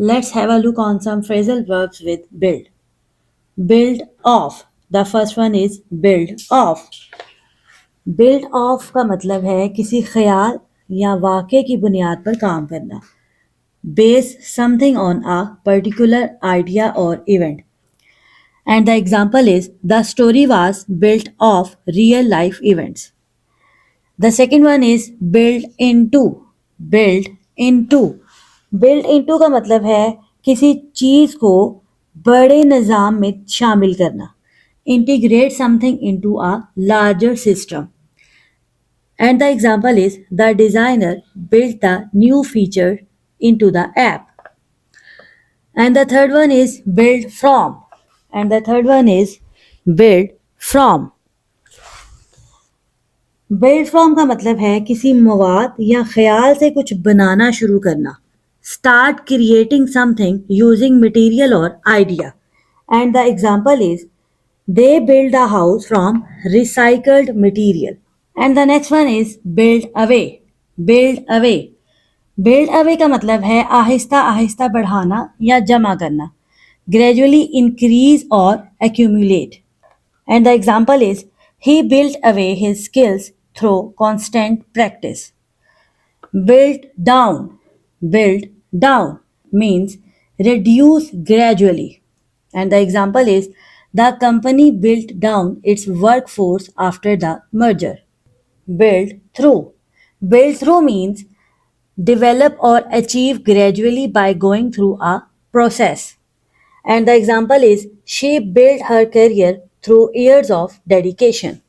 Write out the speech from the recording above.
Let's have a look on some phrasal verbs with build. Build off. The first one is build off. Build off का मतलब है किसी ख्याल या वाक़े की बुनियाद पर काम करना. Base something on a particular idea or event. And the example is the story was built off real life events. The second one is build into. Build into. Build into का मतलब है किसी चीज़ को बड़े निज़ाम में शामिल करना. Integrate something into a larger system. And the example is the designer built the new feature into the app. And the third one is build from. And the third one is build from. Build from का मतलब है किसी मवाद या ख्याल से कुछ बनाना शुरू करना. Start creating something using material और idea. And the example is they build the house from recycled material. And the next one is build away. Build away. Build away का मतलब है आहिस्ता आहिस्ता बढ़ाना या जमा करना. ग्रेजुअली इंक्रीज और accumulate. And the example is he built away his skills through constant practice. Build down. Build down means reduce gradually. And the example is the company built down its workforce after the merger. Build through. Build through means develop or achieve gradually by going through a process. And the example is she built her career through years of dedication.